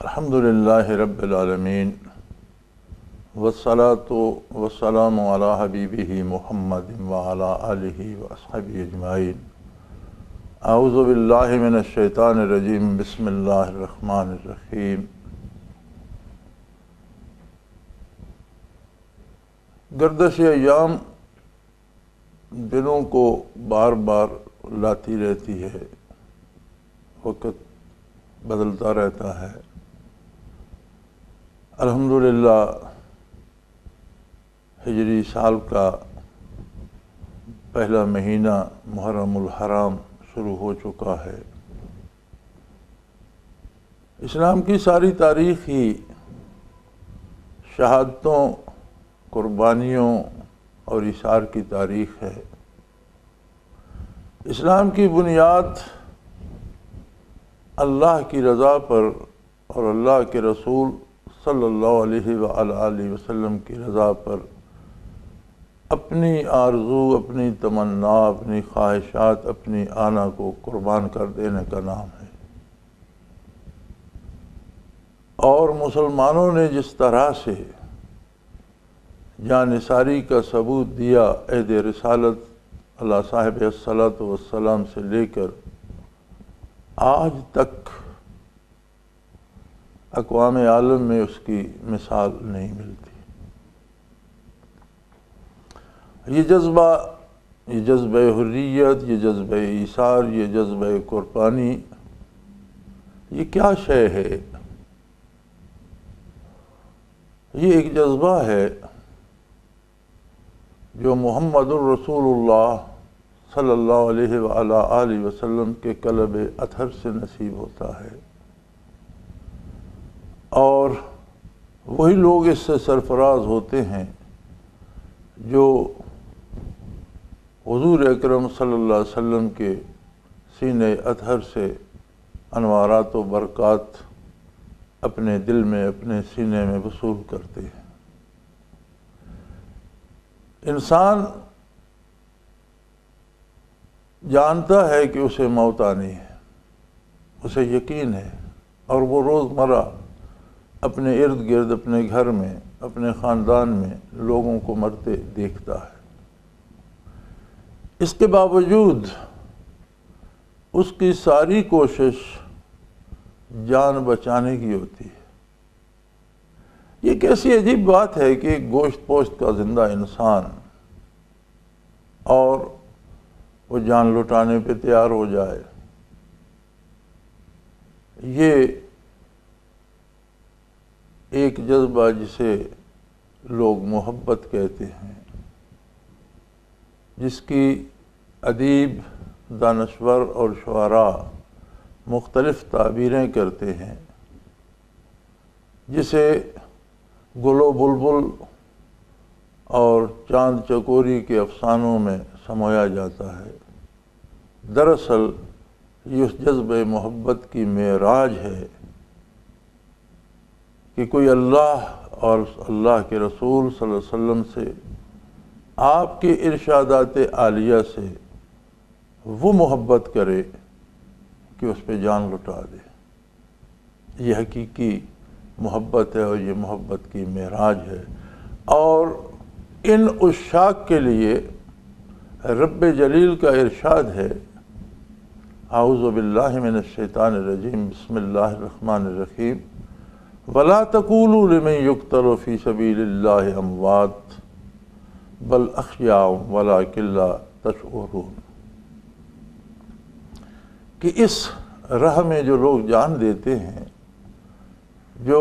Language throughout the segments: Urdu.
الحمدللہ رب العالمین والصلاة والسلام علی حبیبہ محمد وعلی آلہ واصحابہ اجمعین۔ اعوذ باللہ من الشیطان الرجیم، بسم اللہ الرحمن الرحیم۔ گردش ایام دنوں کو بار بار لاتی رہتی ہے، وقت بدلتا رہتا ہے۔ الحمدللہ ہجری سال کا پہلا مہینہ محرم الحرام شروع ہو چکا ہے۔ اسلام کی ساری تاریخ ہی شہادتوں، قربانیوں اور ایثار کی تاریخ ہے۔ اسلام کی بنیاد اللہ کی رضا پر اور اللہ کے رسول صلی اللہ علیہ وآلہ وسلم کی رضا پر اپنی آرزو، اپنی تمنا، اپنی خواہشات، اپنی آنا کو قربان کر دینے کا نام ہے۔ اور مسلمانوں نے جس طرح سے جان نثاری کا ثبوت دیا عہد رسالت اللہ صاحب الصلاۃ والسلام سے لے کر آج تک اقوام عالم میں اس کی مثال نہیں ملتی۔ یہ جذبہ حریت، یہ جذبہ ایثار، یہ جذبہ قربانی، یہ کیا شے ہے؟ یہ ایک جذبہ ہے جو محمد الرسول اللہ صلی اللہ علیہ وآلہ وسلم کے قلب اطہر سے نصیب ہوتا ہے، اور وہی لوگ اس سے سرفراز ہوتے ہیں جو حضور اکرم صلی اللہ علیہ وسلم کے سینہ اطہر سے انوارات و برکات اپنے دل میں، اپنے سینے میں وصول کرتے ہیں۔ انسان جانتا ہے کہ اسے موت آنی ہے، اسے یقین ہے، اور وہ روزمرہ اپنے ارد گرد، اپنے گھر میں، اپنے خاندان میں لوگوں کو مرتے دیکھتا ہے۔ اس کے باوجود اس کی ساری کوشش جان بچانے کی ہوتی ہے۔ یہ کیسی عجیب بات ہے کہ ایک گوشت پوشت کا زندہ انسان اور وہ جان لٹانے پہ تیار ہو جائے۔ یہ ایک جذبہ جسے لوگ محبت کہتے ہیں، جس کی ادیب، دانشور اور شعراء مختلف تعبیریں کرتے ہیں، جسے گل و بلبل اور چاند چکوری کے افسانوں میں سمویا جاتا ہے۔ دراصل یہ اس جذبہ محبت کی معراج ہے کہ کوئی اللہ اور اللہ کے رسول صلی اللہ علیہ وسلم سے، آپ کے ارشادات عالیہ سے وہ محبت کرے کہ اس پہ جان لٹا دے۔ یہ حقیقی محبت ہے اور یہ محبت کی معراج ہے۔ اور ان عشاق کے لیے رب جلیل کا ارشاد ہے، اعوذ باللہ من الشیطان الرجیم، بسم اللہ الرحمن الرحیم، وَلَا تَقُولُوا لِمَنْ يُقْتَلُ فِي سَبِيلِ اللَّهِ أَمْوَاتٌ بَلْ أَحْيَاءٌ وَلَٰكِن لَا تَشْعُرُونَ۔ کہ اس راہ میں جو لوگ جان دیتے ہیں، جو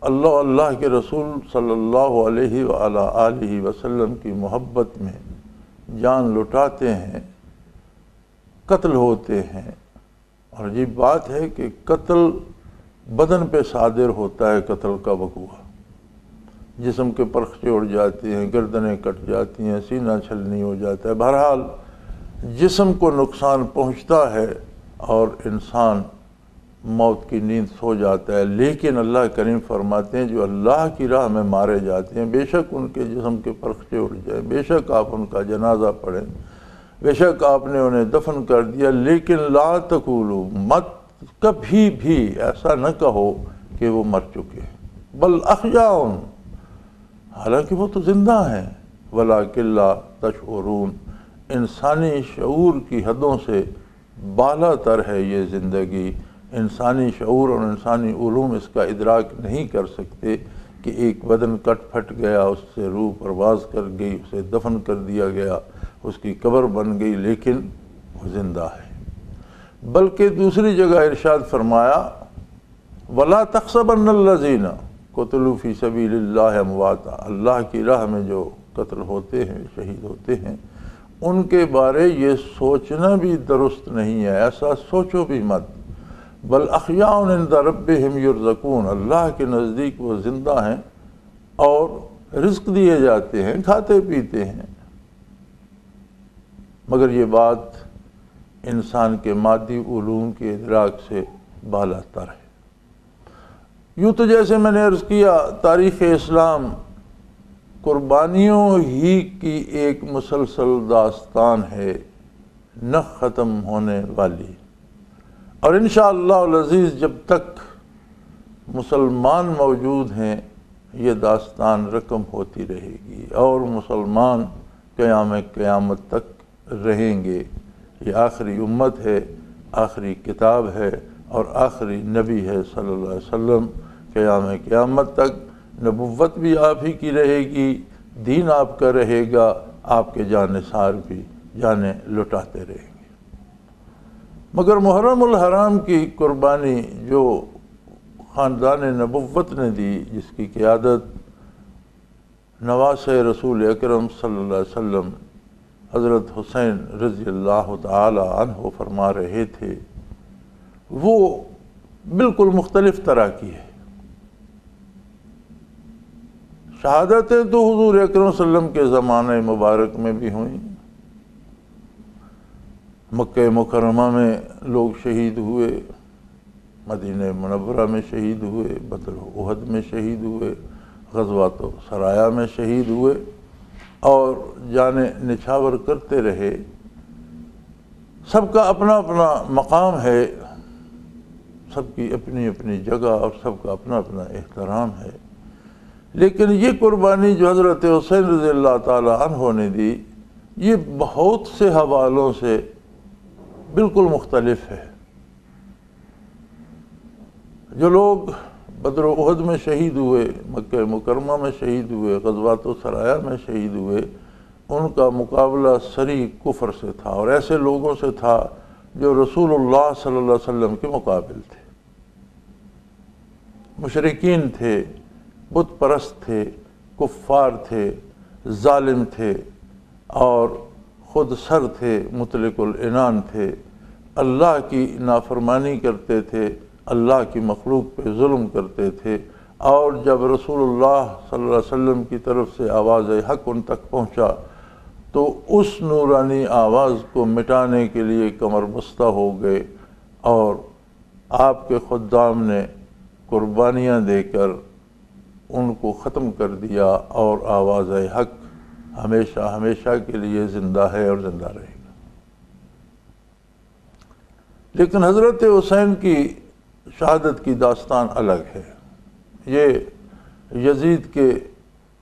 اللہ کے رسول صلی اللہ علیہ وآلہ وسلم کی محبت میں جان لٹاتے ہیں، قتل ہوتے ہیں۔ اور یہ بات ہے کہ قتل بدن پہ صادر ہوتا ہے، قتل کا وقوع جسم کے پرخچے اڑ جاتے ہیں، گردنیں کٹ جاتی ہیں، سینہ چھلنی ہو جاتا ہے، بہرحال جسم کو نقصان پہنچتا ہے اور انسان موت کی نیند سو جاتا ہے۔ لیکن اللہ کریم فرماتے ہیں جو اللہ کی راہ میں مارے جاتے ہیں، بے شک ان کے جسم کے پرخچے اڑ جائیں، بے شک آپ ان کا جنازہ پڑھیں، بے شک آپ نے انہیں دفن کر دیا، لیکن لا تقولوا، مت کبھی بھی ایسا نہ کہو کہ وہ مر چکے ہیں، بل احیاء، حالانکہ وہ تو زندہ ہیں، ولکن لا تشعرون، انسانی شعور کی حدوں سے بالا تر ہے یہ زندگی، انسانی شعور اور انسانی علوم اس کا ادراک نہیں کر سکتے کہ ایک بدن کٹ پھٹ گیا، اس سے روح پرواز کر گئی، اسے دفن کر دیا گیا، اس کی قبر بن گئی، لیکن وہ زندہ ہے۔ بلکہ دوسری جگہ ارشاد فرمایا وَلَا تَحْسَبَنَّ الَّذِينَ قُتِلُوا فِي سَبِيلِ اللَّهِ امواتا، اللہ کی راہ میں جو قتل ہوتے ہیں، شہید ہوتے ہیں، ان کے بارے یہ سوچنا بھی درست نہیں ہے، ایسا سوچو بھی مت، بل احیاء عند ربہم یرزقون، اللہ کے نزدیک وہ زندہ ہیں اور رزق دیے جاتے ہیں، کھاتے پیتے ہیں۔ مگر یہ بات انسان کے مادی علوم کے ادراک سے بالا تر ہے۔ یوں تو جیسے میں نے عرض کیا، تاریخ اسلام قربانیوں ہی کی ایک مسلسل داستان ہے، نہ ختم ہونے والی، اور انشاءاللہ العزیز جب تک مسلمان موجود ہیں یہ داستان رقم ہوتی رہے گی، اور مسلمان قیامت تک رہیں گے۔ یہ آخری امت ہے، آخری کتاب ہے اور آخری نبی ہے صلی اللہ علیہ وسلم۔ قیامت تک نبوت بھی آپ ہی کی رہے گی، دین آپ کا رہے گا، آپ کے جانثار بھی جانیں لٹاتے رہیں گے۔ مگر محرم الحرام کی قربانی جو خاندان نبوت نے دی، جس کی قیادت نواسۂ رسول اکرم صلی اللہ علیہ وسلم حضرت حسین رضی اللہ تعالی عنہ فرما رہے تھے، وہ بالکل مختلف طرح کی ہے۔ شہادتیں تو حضور اکرم صلی اللہ علیہ وسلم کے زمانے مبارک میں بھی ہوئیں، مکہ مکرمہ میں لوگ شہید ہوئے، مدینہ منورہ میں شہید ہوئے، بدر و احد میں شہید ہوئے، غزوات و سرایا میں شہید ہوئے، اور جانیں نچھاور کرتے رہے۔ سب کا اپنا اپنا مقام ہے، سب کی اپنی اپنی جگہ اور سب کا اپنا اپنا احترام ہے، لیکن یہ قربانی جو حضرت حسین رضی اللہ تعالی عنہ نے دی، یہ بہت سے حوالوں سے بالکل مختلف ہے۔ جو لوگ بدر و احد میں شہید ہوئے، مکہ مکرمہ میں شہید ہوئے، غزوات و سرایا میں شہید ہوئے، ان کا مقابلہ صریح کفر سے تھا، اور ایسے لوگوں سے تھا جو رسول اللہ صلی اللہ علیہ وسلم کے مقابل تھے، مشرکین تھے، بت پرست تھے، کفار تھے، ظالم تھے، اور خود سر تھے، مطلق العنان تھے، اللہ کی نافرمانی کرتے تھے، اللہ کی مخلوق پہ ظلم کرتے تھے، اور جب رسول اللہ صلی اللہ علیہ وسلم کی طرف سے آواز حق ان تک پہنچا تو اس نورانی آواز کو مٹانے کے لیے کمر بستہ ہو گئے، اور آپ کے خدام نے قربانیاں دے کر ان کو ختم کر دیا، اور آواز حق ہمیشہ ہمیشہ کے لیے زندہ ہے اور زندہ رہے گا۔ لیکن حضرت حسین کی شہادت کی داستان الگ ہے۔ یہ یزید کے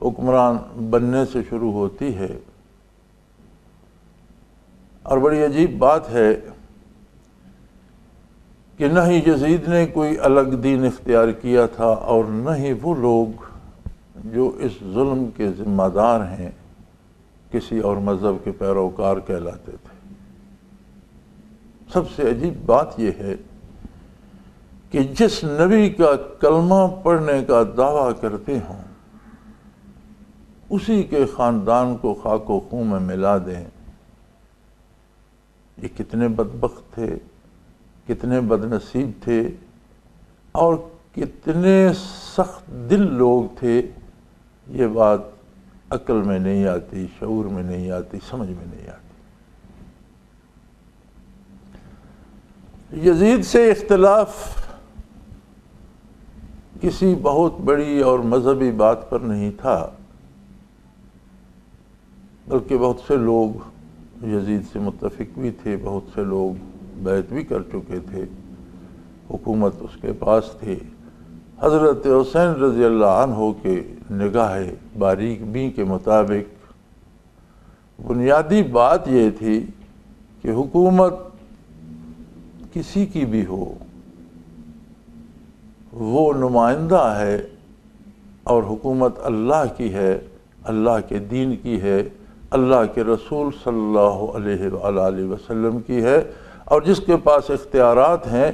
حکمران بننے سے شروع ہوتی ہے، اور بڑی عجیب بات ہے کہ نہ ہی یزید نے کوئی الگ دین اختیار کیا تھا، اور نہ ہی وہ لوگ جو اس ظلم کے ذمہ دار ہیں کسی اور مذہب کے پیروکار کہلاتے تھے۔ سب سے عجیب بات یہ ہے کہ جس نبی کا کلمہ پڑھنے کا دعویٰ کرتے ہوں، اسی کے خاندان کو خاک و خون میں ملا دیں۔ یہ کتنے بدبخت تھے، کتنے بد نصیب تھے، اور کتنے سخت دل لوگ تھے، یہ بات عقل میں نہیں آتی، شعور میں نہیں آتی، سمجھ میں نہیں آتی۔ یزید سے اختلاف کسی بہت بڑی اور مذہبی بات پر نہیں تھا، بلکہ بہت سے لوگ یزید سے متفق بھی تھے، بہت سے لوگ بیعت بھی کر چکے تھے، حکومت اس کے پاس تھی۔ حضرت حسین رضی اللہ عنہ کے نگاہ باریک بین کے مطابق بنیادی بات یہ تھی کہ حکومت کسی کی بھی ہو، وہ نمائندہ ہے، اور حکومت اللہ کی ہے، اللہ کے دین کی ہے، اللہ کے رسول صلی اللہ علیہ وآلہ وسلم کی ہے، اور جس کے پاس اختیارات ہیں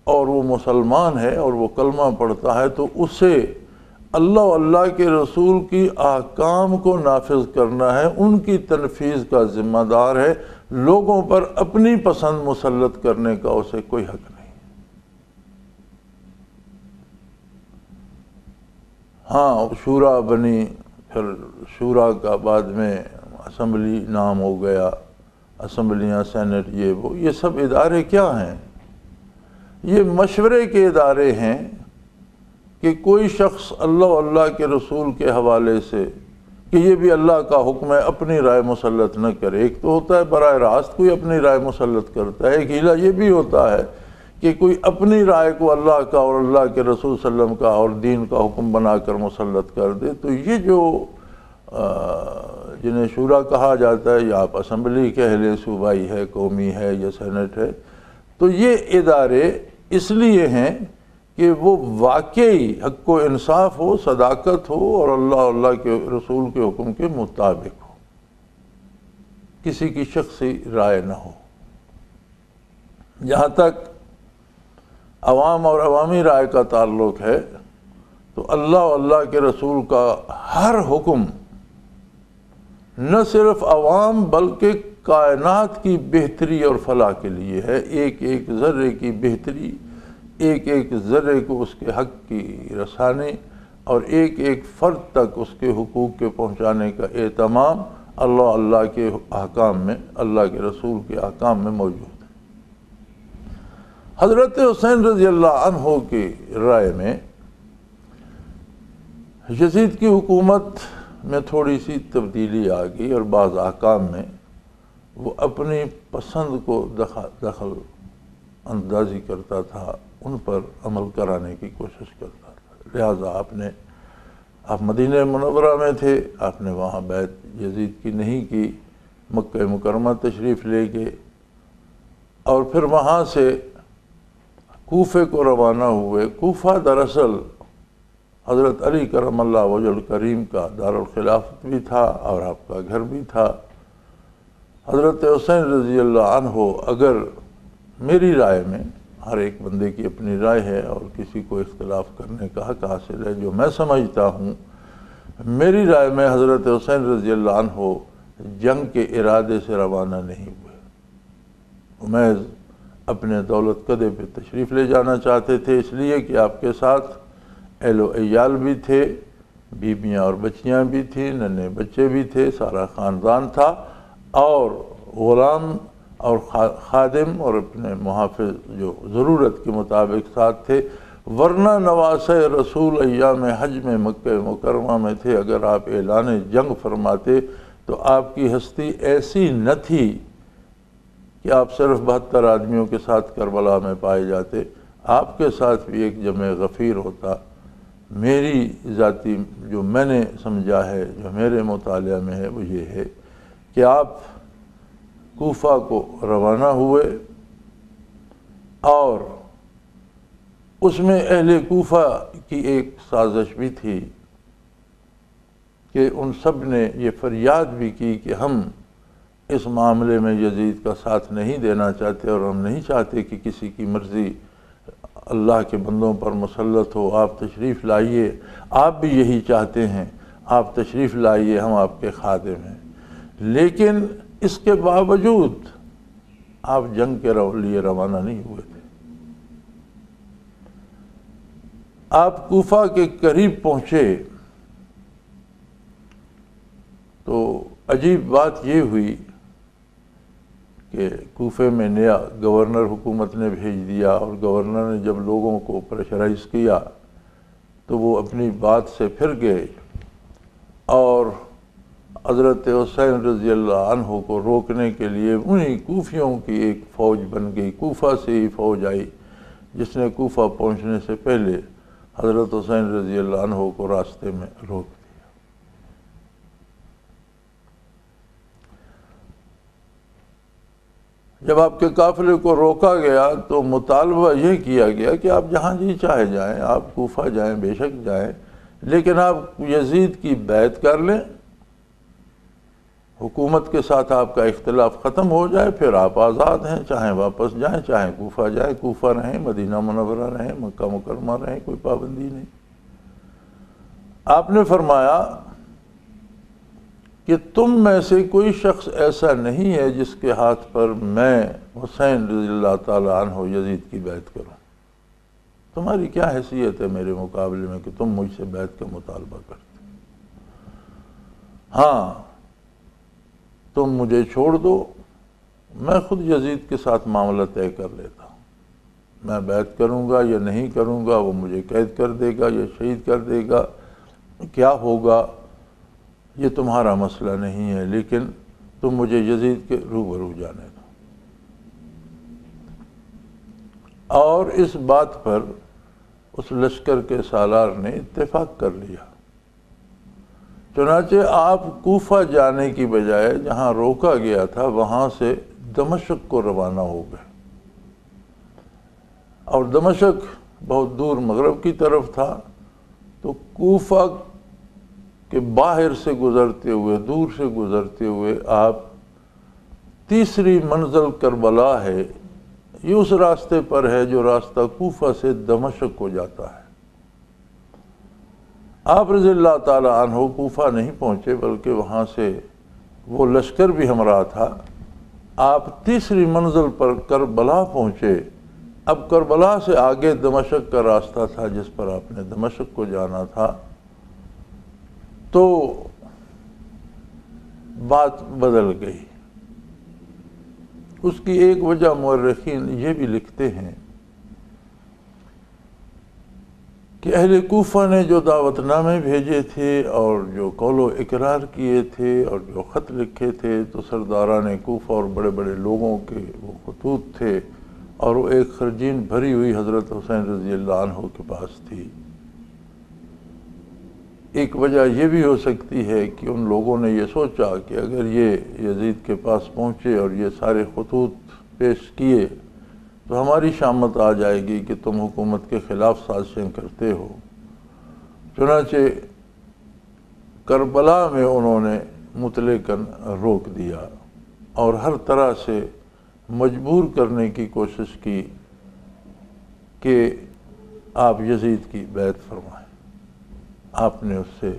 اور وہ مسلمان ہے اور وہ کلمہ پڑھتا ہے تو اسے اللہ و اللہ کے رسول کی احکام کو نافذ کرنا ہے، ان کی تنفیذ کا ذمہ دار ہے، لوگوں پر اپنی پسند مسلط کرنے کا اسے کوئی حق نہیں۔ ہاں شورا بنی، پھر شورا کا بعد میں اسمبلی نام ہو گیا، اسمبلیاں، سینٹ، یہ سب ادارے کیا ہیں؟ یہ مشورے کے ادارے ہیں کہ کوئی شخص اللہ و اللہ کے رسول کے حوالے سے، کہ یہ بھی اللہ کا حکم ہے، اپنی رائے مسلط نہ کرے۔ ایک تو ہوتا ہے براہ راست کوئی اپنی رائے مسلط کرتا ہے، ایک ہیلا یہ بھی ہوتا ہے کہ کوئی اپنی رائے کو اللہ کا اور اللہ کے رسول صلی اللہ علیہ وسلم کا اور دین کا حکم بنا کر مسلط کر دے۔ تو یہ جو جنہیں شورا کہا جاتا ہے، یا آپ اسمبلی کہہ لیں، صوبائی ہے، قومی ہے یا سینٹ ہے، تو یہ ادارے اس لیے ہیں کہ وہ واقعی حق و انصاف ہو، صداقت ہو، اور اللہ کے رسول کے حکم کے مطابق ہو، کسی کی شخصی رائے نہ ہو۔ جہاں تک عوام اور عوامی رائے کا تعلق ہے تو اللہ و اللہ کے رسول کا ہر حکم نہ صرف عوام بلکہ کائنات کی بہتری اور فلاح کے لیے ہے۔ ایک ایک ذرے کی بہتری، ایک ایک ذرے کو اس کے حق کی رسانی، اور ایک ایک فرد تک اس کے حقوق کے پہنچانے کا اہتمام اللہ کے احکام میں، اللہ کے رسول کے احکام میں موجود ہے۔ حضرت حسین رضی اللہ عنہ کی رائے میں یزید کی حکومت میں تھوڑی سی تبدیلی آ گئی، اور بعض احکام میں وہ اپنی پسند کو دخل اندازی کرتا تھا، ان پر عمل کرانے کی کوشش کرتا تھا۔ لہٰذا آپ مدینہ منورہ میں تھے، آپ نے وہاں بیعت یزید کی نہیں کی، مکہ مکرمہ تشریف لے گئے، اور پھر وہاں سے کوفے کو روانہ ہوئے۔ کوفہ دراصل حضرت علی کرم اللہ وجہ الکریم کا دارالخلافت بھی تھا اور آپ کا گھر بھی تھا۔ حضرت حسین رضی اللہ عنہ، اگر میری رائے میں، ہر ایک بندے کی اپنی رائے ہے اور کسی کو اختلاف کرنے کا حق حاصل ہے، جو میں سمجھتا ہوں، میری رائے میں حضرت حسین رضی اللہ عنہ جنگ کے ارادے سے روانہ نہیں ہوئے، محض اپنے دولت قدے پہ تشریف لے جانا چاہتے تھے، اس لیے کہ آپ کے ساتھ اہل و عیال بھی تھے، بیویاں اور بچیاں بھی تھیں، ننھے بچے بھی تھے، سارا خاندان تھا، اور غلام اور خادم اور اپنے محافظ جو ضرورت کے مطابق ساتھ تھے، ورنہ نواسۂ رسول ایام حج میں مکہ مکرمہ میں تھے۔ اگر آپ اعلان جنگ فرماتے تو آپ کی ہستی ایسی نہ تھی کہ آپ صرف 72 آدمیوں کے ساتھ کربلا میں پائے جاتے، آپ کے ساتھ بھی ایک جمع غفیر ہوتا۔ میری ذاتی جو میں نے سمجھا ہے، جو میرے مطالعہ میں ہے، وہ یہ ہے کہ آپ کوفہ کو روانہ ہوئے، اور اس میں اہل کوفہ کی ایک سازش بھی تھی کہ ان سب نے یہ فریاد بھی کی کہ ہم اس معاملے میں یزید کا ساتھ نہیں دینا چاہتے، اور ہم نہیں چاہتے کہ کسی کی مرضی اللہ کے بندوں پر مسلط ہو۔ آپ تشریف لائیے، آپ بھی یہی چاہتے ہیں، آپ تشریف لائیے، ہم آپ کے خادم ہیں۔ لیکن اس کے باوجود آپ جنگ کے لیے روانہ نہیں ہوئے تھے۔ آپ کوفہ کے قریب پہنچے تو عجیب بات یہ ہوئی کہ کوفے میں نیا گورنر حکومت نے بھیج دیا، اور گورنر نے جب لوگوں کو پریشرائز کیا تو وہ اپنی بات سے پھر گئے، اور حضرت حسین رضی اللہ عنہ کو روکنے کے لیے انہی کوفیوں کی ایک فوج بن گئی، کوفہ سے ہی فوج آئی جس نے کوفہ پہنچنے سے پہلے حضرت حسین رضی اللہ عنہ کو راستے میں روک دیا۔ جب آپ کے قافلے کو روکا گیا تو مطالبہ یہ کیا گیا کہ آپ جہاں جی چاہے جائیں، آپ کوفہ جائیں، بے شک جائیں، لیکن آپ یزید کی بیعت کر لیں، حکومت کے ساتھ آپ کا اختلاف ختم ہو جائے، پھر آپ آزاد ہیں، چاہیں واپس جائیں، چاہیں کوفہ جائیں، کوفہ رہیں، مدینہ منورہ رہیں، مکہ مکرمہ رہیں، کوئی پابندی نہیں۔ آپ نے فرمایا کہ تم میں سے کوئی شخص ایسا نہیں ہے جس کے ہاتھ پر میں حسین رضی اللہ تعالی عنہ یزید کی بیعت کروں۔ تمہاری کیا حیثیت ہے میرے مقابلے میں کہ تم مجھ سے بیعت کا مطالبہ کرتے؟ ہاں، تم مجھے چھوڑ دو، میں خود یزید کے ساتھ معاملہ طے کر لیتا ہوں، میں بیعت کروں گا یا نہیں کروں گا، وہ مجھے قید کر دے گا یا شہید کر دے گا، کیا ہوگا یہ تمہارا مسئلہ نہیں ہے، لیکن تم مجھے یزید کے روبرو جانے دو۔ اور اس بات پر اس لشکر کے سالار نے اتفاق کر لیا۔ چنانچہ آپ کوفہ جانے کی بجائے جہاں روکا گیا تھا وہاں سے دمشق کو روانہ ہو گئے، اور دمشق بہت دور مغرب کی طرف تھا، تو کوفہ کے باہر سے گزرتے ہوئے، دور سے گزرتے ہوئے آپ تیسری منزل کربلا ہے، یہ اس راستے پر ہے جو راستہ کوفہ سے دمشق کو جاتا ہے۔ آپ رضی اللہ تعالی عنہ کوفہ نہیں پہنچے، بلکہ وہاں سے وہ لشکر بھی ہمراہ تھا۔ آپ تیسری منزل پر کربلا پہنچے۔ اب کربلا سے آگے دمشق کا راستہ تھا جس پر آپ نے دمشق کو جانا تھا، تو بات بدل گئی۔ اس کی ایک وجہ مورخین یہ بھی لکھتے ہیں کہ اہل کوفہ نے جو دعوت نامے بھیجے تھے اور جو قول و اقرار کیے تھے اور جو خط لکھے تھے، تو سرداران کوفہ اور بڑے بڑے لوگوں کے وہ خطوط تھے، اور وہ ایک خرجین بھری ہوئی حضرت حسین رضی اللہ عنہ کے پاس تھی۔ ایک وجہ یہ بھی ہو سکتی ہے کہ ان لوگوں نے یہ سوچا کہ اگر یہ یزید کے پاس پہنچے اور یہ سارے خطوط پیش کیے تو ہماری شامت آ جائے گی کہ تم حکومت کے خلاف سازشیں کرتے ہو۔ چنانچہ کربلا میں انہوں نے مطلقاً روک دیا اور ہر طرح سے مجبور کرنے کی کوشش کی کہ آپ یزید کی بیعت فرمائیں۔ آپ نے اس سے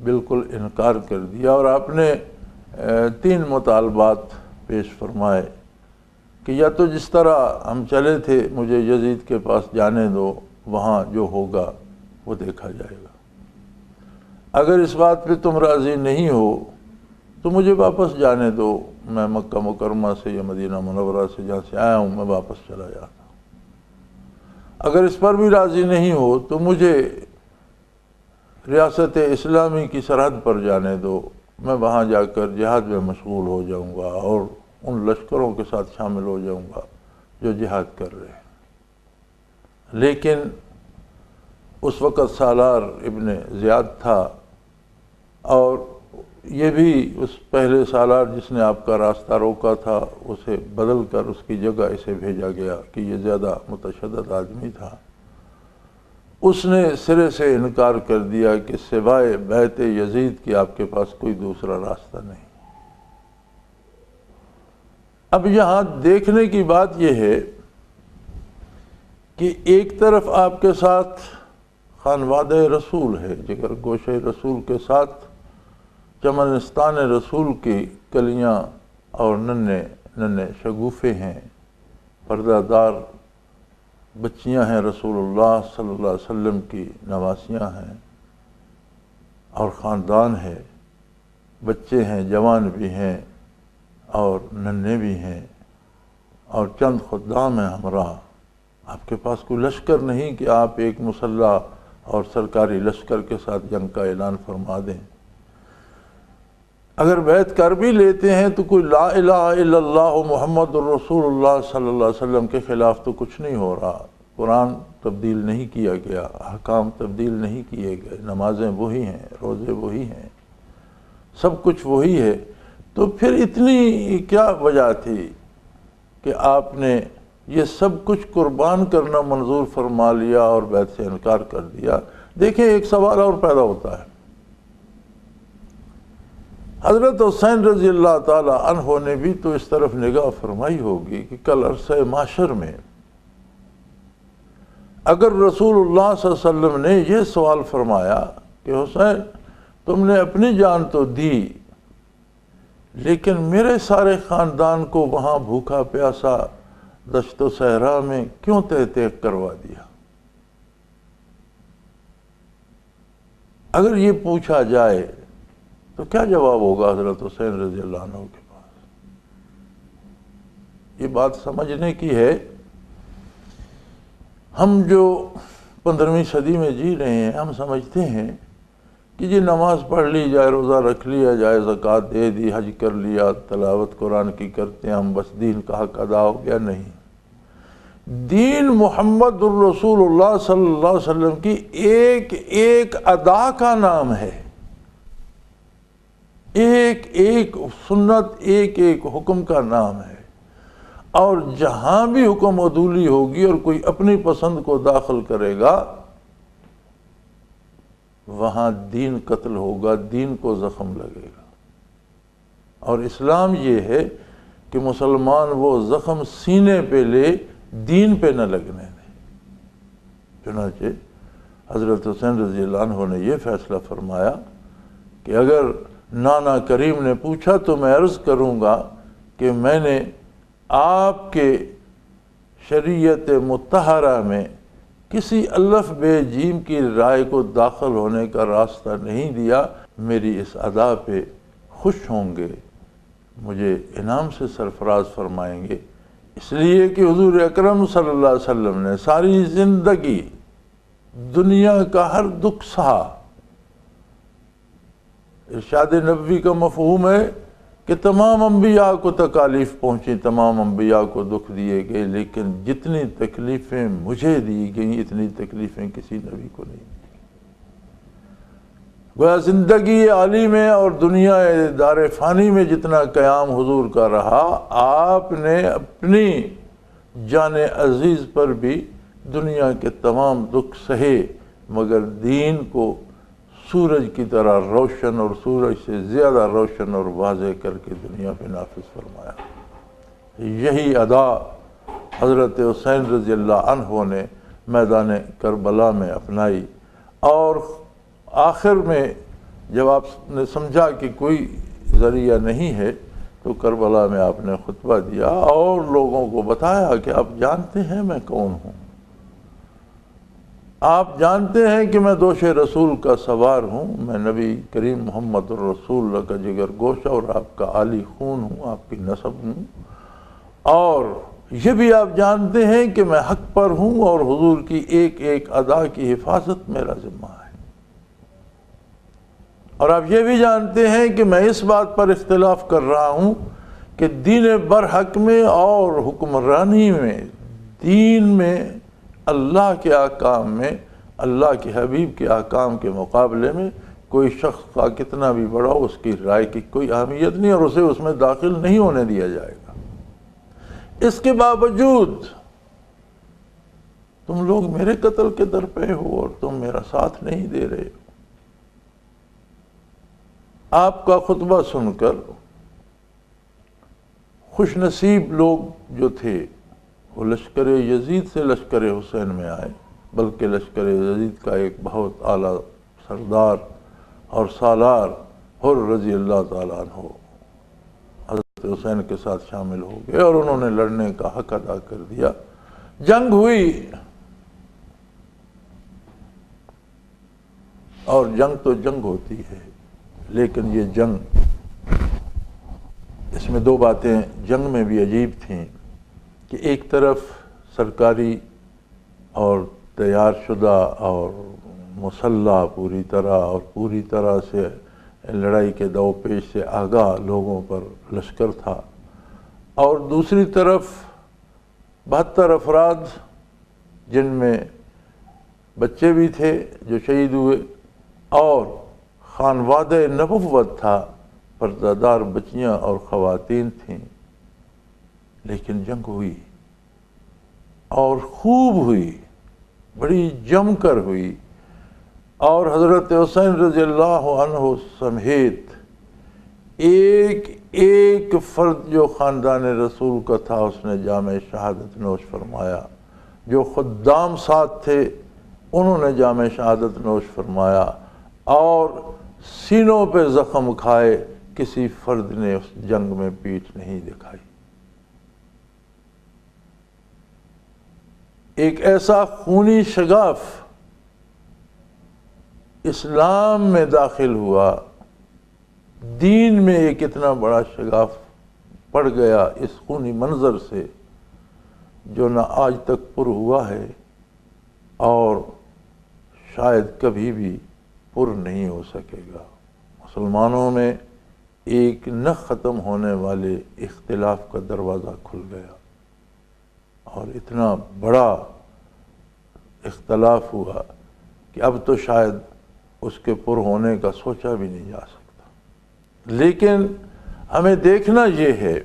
بالکل انکار کر دیا، اور آپ نے 3 مطالبات پیش فرمائے کہ یا تو جس طرح ہم چلے تھے مجھے یزید کے پاس جانے دو، وہاں جو ہوگا وہ دیکھا جائے گا، اگر اس بات پہ تم راضی نہیں ہو تو مجھے واپس جانے دو، میں مکہ مکرمہ سے یا مدینہ منورہ سے جہاں سے آیا ہوں میں واپس چلا جاتا ہوں۔ اگر اس پر بھی راضی نہیں ہو تو مجھے ریاست اسلامی کی سرحد پر جانے دو، میں وہاں جا کر جہاد میں مشغول ہو جاؤں گا اور ان لشکروں کے ساتھ شامل ہو جاؤں گا جو جہاد کر رہے ہیں۔ لیکن اس وقت سالار ابن زیاد تھا، اور یہ بھی اس پہلے سالار جس نے آپ کا راستہ روکا تھا اسے بدل کر اس کی جگہ اسے بھیجا گیا کہ یہ زیادہ متشدد آدمی تھا۔ اس نے سرے سے انکار کر دیا کہ سوائے بیعت یزید کی آپ کے پاس کوئی دوسرا راستہ نہیں۔ اب یہاں دیکھنے کی بات یہ ہے کہ ایک طرف آپ کے ساتھ خانوادہ رسول ہے، جگر گوشہ رسول کے ساتھ چمنستان رسول کی کلیاں اور ننھے ننھے شگوفے ہیں، پردہ دار بچیاں ہیں، رسول اللہ صلی اللہ علیہ وسلم کی نواسیاں ہیں، اور خاندان ہے، بچے ہیں، جوان بھی ہیں اور ننھے بھی ہیں، اور چند خدام ہیں ہمراہ۔ آپ کے پاس کوئی لشکر نہیں کہ آپ ایک مسلح اور سرکاری لشکر کے ساتھ جنگ کا اعلان فرما دیں۔ اگر بیعت کر بھی لیتے ہیں تو کوئی لا الہ الا اللہ محمد الرسول اللہ صلی اللہ علیہ وسلم کے خلاف تو کچھ نہیں ہو رہا، قرآن تبدیل نہیں کیا گیا، احکام تبدیل نہیں کیے گئے، نمازیں وہی ہیں، روزے وہی ہیں، سب کچھ وہی ہے، تو پھر اتنی کیا وجہ تھی کہ آپ نے یہ سب کچھ قربان کرنا منظور فرما لیا اور بیعت سے انکار کر دیا؟ دیکھیں ایک سوال اور پیدا ہوتا ہے، حضرت حسین رضی اللہ تعالی عنہ نے بھی تو اس طرف نگاہ فرمائی ہوگی کہ کل عرصہ محشر میں اگر رسول اللہ صلی اللہ علیہ وسلم نے یہ سوال فرمایا کہ حسین تم نے اپنی جان تو دی لیکن میرے سارے خاندان کو وہاں بھوکا پیاسا دشت و صحرا میں کیوں تہ کروا دیا؟ اگر یہ پوچھا جائے تو کیا جواب ہوگا حضرت حسین رضی اللہ عنہ کے پاس؟ یہ بات سمجھنے کی ہے۔ ہم جو 15ویں صدی میں جی رہے ہیں، ہم سمجھتے ہیں کہ جی نماز پڑھ لی جائے، روزہ رکھ لیا جائے، زکوٰۃ دے دی، حج کر لیا، تلاوت قرآن کی کرتے ہیں ہم، بس دین کا حق ادا ہو گیا۔ نہیں، دین محمد الرسول اللہ صلی اللہ علیہ وسلم کی ایک ایک ادا کا نام ہے، ایک ایک سنت، ایک ایک حکم کا نام ہے، اور جہاں بھی حکم عدولی ہوگی اور کوئی اپنی پسند کو داخل کرے گا وہاں دین قتل ہوگا، دین کو زخم لگے گا۔ اور اسلام یہ ہے کہ مسلمان وہ زخم سینے پہ لے، دین پہ نہ لگنے دے۔ چنانچہ حضرت حسین رضی اللہ عنہ نے یہ فیصلہ فرمایا کہ اگر نانا کریم نے پوچھا تو میں عرض کروں گا کہ میں نے آپ کے شریعت مطہرہ میں کسی الف بے جیم کی رائے کو داخل ہونے کا راستہ نہیں دیا، میری اس ادا پہ خوش ہوں گے، مجھے انعام سے سرفراز فرمائیں گے، اس لیے کہ حضور اکرم صلی اللہ علیہ وسلم نے ساری زندگی دنیا کا ہر دکھ سہا۔ ارشاد نبوی کا مفہوم ہے کہ تمام انبیاء کو تکالیف پہنچی، تمام انبیاء کو دکھ دیے گئے، لیکن جتنی تکلیفیں مجھے دی گئیں اتنی تکلیفیں کسی نبی کو نہیں دی۔ گویا زندگی عالی میں اور دنیا دار فانی میں جتنا قیام حضور کا رہا، آپ نے اپنی جان عزیز پر بھی دنیا کے تمام دکھ سہے، مگر دین کو سورج کی طرح روشن اور سورج سے زیادہ روشن اور واضح کر کے دنیا پہ نافذ فرمایا۔ یہی ادا حضرت حسین رضی اللہ عنہ نے میدان کربلا میں اپنائی، اور آخر میں جب آپ نے سمجھا کہ کوئی ذریعہ نہیں ہے تو کربلا میں آپ نے خطبہ دیا اور لوگوں کو بتایا کہ آپ جانتے ہیں میں کون ہوں، آپ جانتے ہیں کہ میں دوش رسول کا سوار ہوں، میں نبی کریم محمد الرسول اللہ کا جگر گوشہ اور آپ کا عالی خون ہوں، آپ کی نسب ہوں، اور یہ بھی آپ جانتے ہیں کہ میں حق پر ہوں اور حضور کی ایک ایک ادا کی حفاظت میرا ذمہ ہے، اور آپ یہ بھی جانتے ہیں کہ میں اس بات پر اختلاف کر رہا ہوں کہ دین برحق میں اور حکمرانی میں، دین میں، اللہ کے احکام میں، اللہ کے حبیب کے احکام کے مقابلے میں کوئی شخص کا کتنا بھی بڑا ہو، اس کی رائے کی کوئی اہمیت نہیں، اور اسے اس میں داخل نہیں ہونے دیا جائے گا۔ اس کے باوجود تم لوگ میرے قتل کے در پہ ہو اور تم میرا ساتھ نہیں دے رہے ہو۔ آپ کا خطبہ سن کر خوش نصیب لوگ جو تھے وہ لشکر یزید سے لشکر حسین میں آئے، بلکہ لشکر یزید کا ایک بہت اعلیٰ سردار اور سالار حر رضی اللہ تعالیٰ عنہ حضرت حسین کے ساتھ شامل ہو گئے اور انہوں نے لڑنے کا حق ادا کر دیا۔ جنگ ہوئی، اور جنگ تو جنگ ہوتی ہے، لیکن یہ جنگ، اس میں دو باتیں جنگ میں بھی عجیب تھیں کہ ایک طرف سرکاری اور تیار شدہ اور مسلح پوری طرح سے لڑائی کے دو پیش سے آگاہ لوگوں پر لشکر تھا، اور دوسری طرف 72 افراد جن میں بچے بھی تھے جو شہید ہوئے، اور خانوادہ نبوت تھا، پردہ دار بچیاں اور خواتین تھیں۔ لیکن جنگ ہوئی اور خوب ہوئی، بڑی جم کر ہوئی، اور حضرت حسین رضی اللہ عنہ سمیت ایک ایک فرد جو خاندان رسول کا تھا اس نے جام شہادت نوش فرمایا۔ جو خدام ساتھ تھے انہوں نے جام شہادت نوش فرمایا، اور سینوں پہ زخم کھائے، کسی فرد نے اس جنگ میں پیٹھ نہیں دکھائی۔ ایک ایسا خونی شگاف اسلام میں داخل ہوا، دین میں ایک اتنا بڑا شگاف پڑ گیا اس خونی منظر سے، جو نہ آج تک پر ہوا ہے اور شاید کبھی بھی پر نہیں ہو سکے گا۔ مسلمانوں میں ایک نہ ختم ہونے والے اختلاف کا دروازہ کھل گیا، اور اتنا بڑا اختلاف ہوا کہ اب تو شاید اس کے پر ہونے کا سوچا بھی نہیں جا سکتا۔ لیکن ہمیں دیکھنا یہ ہے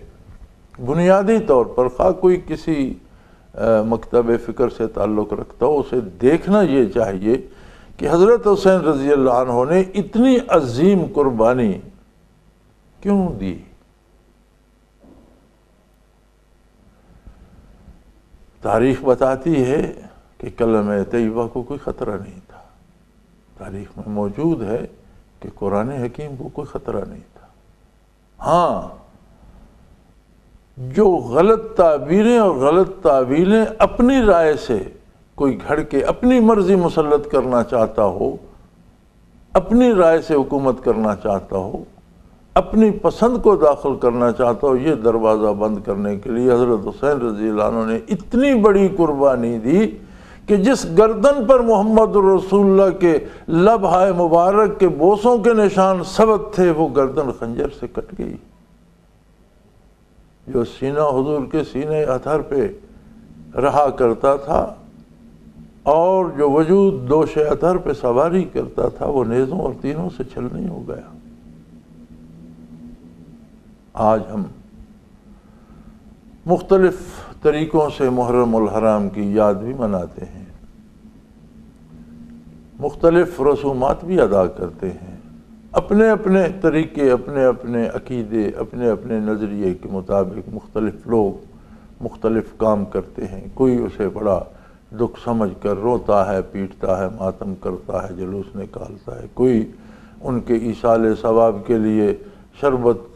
بنیادی طور پر، خواہ کوئی کسی مکتب فکر سے تعلق رکھتا ہو، اسے دیکھنا یہ چاہیے کہ حضرت حسین رضی اللہ عنہ نے اتنی عظیم قربانی کیوں دی۔ تاریخ بتاتی ہے کہ کلمہ طیبہ کو کوئی خطرہ نہیں تھا، تاریخ میں موجود ہے کہ قرآن حکیم کو کوئی خطرہ نہیں تھا۔ ہاں، جو غلط تعبیریں اور غلط تعویلیں اپنی رائے سے کوئی گھڑ کے اپنی مرضی مسلط کرنا چاہتا ہو، اپنی رائے سے حکومت کرنا چاہتا ہو، اپنی پسند کو داخل کرنا چاہتا ہو، یہ دروازہ بند کرنے کے لیے حضرت حسین رضی اللہ عنہ نے اتنی بڑی قربانی دی کہ جس گردن پر محمد رسول اللہ کے لبہائے مبارک کے بوسوں کے نشان ثبت تھے، وہ گردن خنجر سے کٹ گئی۔ جو سینہ حضور کے سینے اطہر پہ رہا کرتا تھا اور جو وجود دوش اطہر پہ سواری کرتا تھا، وہ نیزوں اور تینوں سے چھلنی ہو گیا۔ آج ہم مختلف طریقوں سے محرم الحرام کی یاد بھی مناتے ہیں، مختلف رسومات بھی ادا کرتے ہیں، اپنے اپنے طریقے، اپنے اپنے عقیدے، اپنے اپنے نظریے کے مطابق مختلف لوگ مختلف کام کرتے ہیں۔ کوئی اسے بڑا دکھ سمجھ کر روتا ہے، پیٹتا ہے، ماتم کرتا ہے، جلوس نکالتا ہے۔ کوئی ان کے ایصال ثواب کے لیے شربت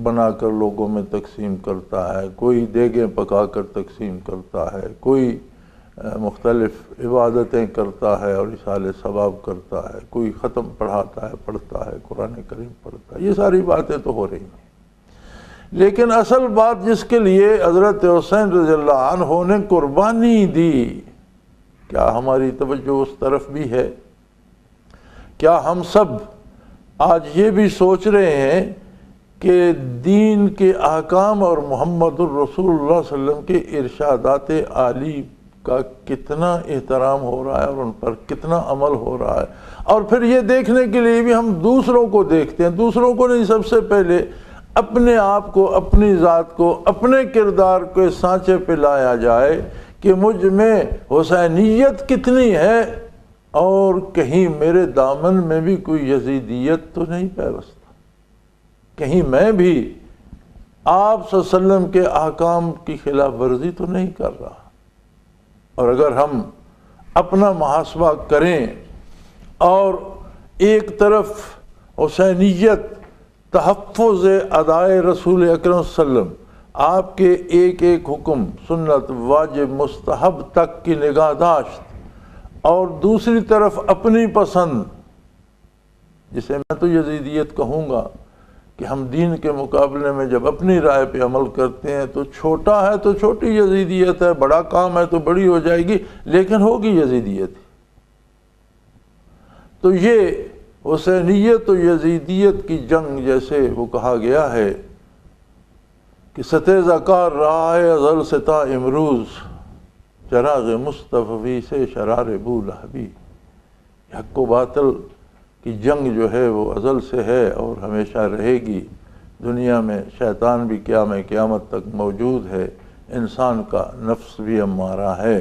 بنا کر لوگوں میں تقسیم کرتا ہے، کوئی دیگیں پکا کر تقسیم کرتا ہے، کوئی مختلف عبادتیں کرتا ہے اور ایصال ثواب کرتا ہے، کوئی ختم پڑھاتا ہے، پڑھتا ہے، قرآن کریم پڑھتا ہے۔ یہ ساری باتیں تو ہو رہی ہیں، لیکن اصل بات جس کے لیے حضرت حسین رضی اللہ عنہ نے قربانی دی، کیا ہماری توجہ اس طرف بھی ہے؟ کیا ہم سب آج یہ بھی سوچ رہے ہیں کہ دین کے احکام اور محمد الرسول اللہ صلی اللہ علیہ وسلم کے ارشادات عالی کا کتنا احترام ہو رہا ہے اور ان پر کتنا عمل ہو رہا ہے؟ اور پھر یہ دیکھنے کے لیے بھی ہم دوسروں کو دیکھتے ہیں، دوسروں کو نہیں، سب سے پہلے اپنے آپ کو، اپنی ذات کو، اپنے کردار کے سانچے پہ لایا جائے کہ مجھ میں حسینیت کتنی ہے، اور کہیں میرے دامن میں بھی کوئی یزیدیت تو نہیں پیوستہ، کہیں میں بھی آپ صلی اللہ علیہ وسلم کے احکام کی خلاف ورزی تو نہیں کر رہا۔ اور اگر ہم اپنا محاسبہ کریں اور ایک طرف حسینیت، تحفظ ادائے رسول اکرم صلی اللہ علیہ وسلم، آپ کے ایک ایک حکم، سنت، واجب، مستحب تک کی نگہداشت، اور دوسری طرف اپنی پسند، جسے میں تو یزیدیت کہوں گا کہ ہم دین کے مقابلے میں جب اپنی رائے پہ عمل کرتے ہیں تو چھوٹا ہے تو چھوٹی یزیدیت ہے، بڑا کام ہے تو بڑی ہو جائے گی، لیکن ہوگی یزیدیت۔ تو یہ حسینیت و یزیدیت کی جنگ جیسے وہ کہا گیا ہے کہ ستیزہ کار رہا ہے ازل سے تا امروز، چراغ مصطفی سے شرار بو لہبی۔ حق و باطل کی جنگ جو ہے وہ ازل سے ہے اور ہمیشہ رہے گی۔ دنیا میں شیطان بھی قیامت تک موجود ہے، انسان کا نفس بھی امارہ ہے،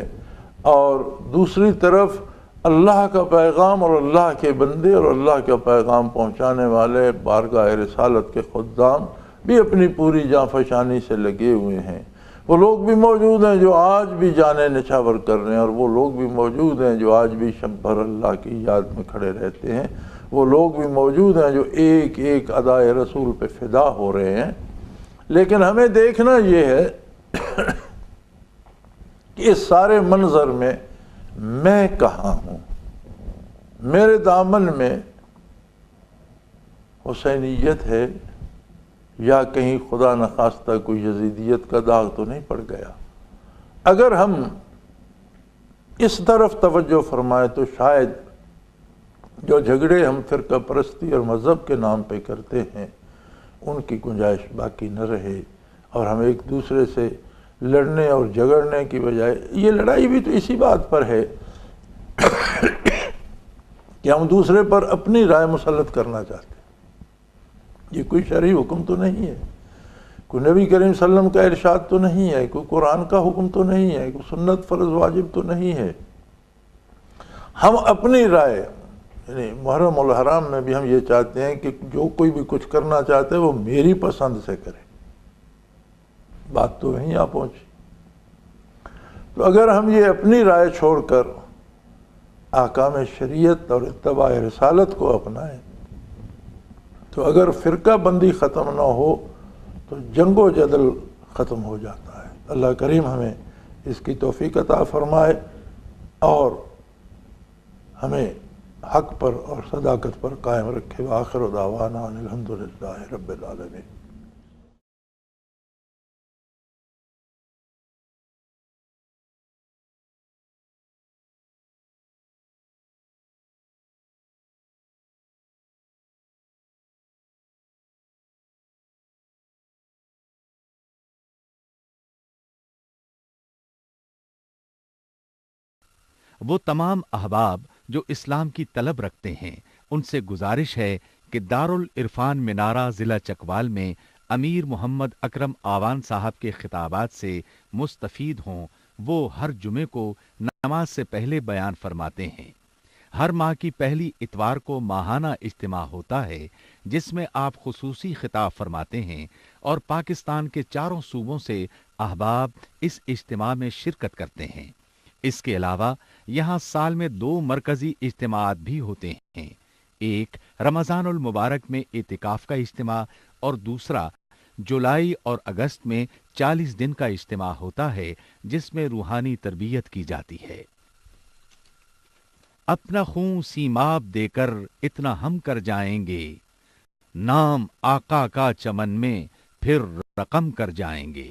اور دوسری طرف اللہ کا پیغام اور اللہ کے بندے اور اللہ کا پیغام پہنچانے والے بارگاہ رسالت کے خدام بھی اپنی پوری جاں فشانی سے لگے ہوئے ہیں۔ وہ لوگ بھی موجود ہیں جو آج بھی جانیں نچھاور کر رہے ہیں، اور وہ لوگ بھی موجود ہیں جو آج بھی شب بھر اللہ کی یاد میں کھڑے رہتے ہیں۔ وہ لوگ بھی موجود ہیں جو ایک ایک ادائے رسول پہ فدا ہو رہے ہیں۔ لیکن ہمیں دیکھنا یہ ہے کہ اس سارے منظر میں کہاں ہوں؟ میرے دامن میں حسینیت ہے یا کہیں خدا نخواستہ کوئی یزیدیت کا داغ تو نہیں پڑ گیا؟ اگر ہم اس طرف توجہ فرمائیں تو شاید جو جھگڑے ہم فرقہ پرستی اور مذہب کے نام پہ کرتے ہیں ان کی گنجائش باقی نہ رہے، اور ہم ایک دوسرے سے لڑنے اور جھگڑنے کی بجائے، یہ لڑائی بھی تو اسی بات پر ہے کہ ہم دوسرے پر اپنی رائے مسلط کرنا چاہتے ہیں۔ یہ کوئی شرعی حکم تو نہیں ہے، کوئی نبی کریم صلی اللہ علیہ وسلم کا ارشاد تو نہیں ہے، کوئی قرآن کا حکم تو نہیں ہے، کوئی سنت فرض واجب تو نہیں ہے۔ ہم اپنی رائے، یعنی محرم الحرام میں بھی ہم یہ چاہتے ہیں کہ جو کوئی بھی کچھ کرنا چاہتے ہیں وہ میری پسند سے کرے۔ بات تو وہیں آ پہنچی۔ تو اگر ہم یہ اپنی رائے چھوڑ کر احکام شریعت اور اتباع رسالت کو اپنائیں، تو اگر فرقہ بندی ختم نہ ہو تو جنگ و جدل ختم ہو جاتا ہے۔ اللہ کریم ہمیں اس کی توفیق عطا فرمائے اور ہمیں حق پر اور صداقت پر قائم رکھے۔ وآخر دعوانا ان الحمدللہ رب العالمین۔ وہ تمام احباب جو اسلام کی طلب رکھتے ہیں ان سے گزارش ہے کہ دارالعرفان منارہ ضلع چکوال میں امیر محمد اکرم آوان صاحب کے خطابات سے مستفید ہوں۔ وہ ہر جمعے کو نماز سے پہلے بیان فرماتے ہیں۔ ہر ماہ کی پہلی اتوار کو ماہانہ اجتماع ہوتا ہے جس میں آپ خصوصی خطاب فرماتے ہیں، اور پاکستان کے چاروں صوبوں سے احباب اس اجتماع میں شرکت کرتے ہیں۔ اس کے علاوہ یہاں سال میں 2 مرکزی اجتماعات بھی ہوتے ہیں، ایک رمضان المبارک میں اعتکاف کا اجتماع اور دوسرا جولائی اور اگست میں 40 دن کا اجتماع ہوتا ہے جس میں روحانی تربیت کی جاتی ہے۔ اپنا خون سیماب دے کر اتنا ہم کر جائیں گے، نام آقا کا چمن میں پھر رقم کر جائیں گے۔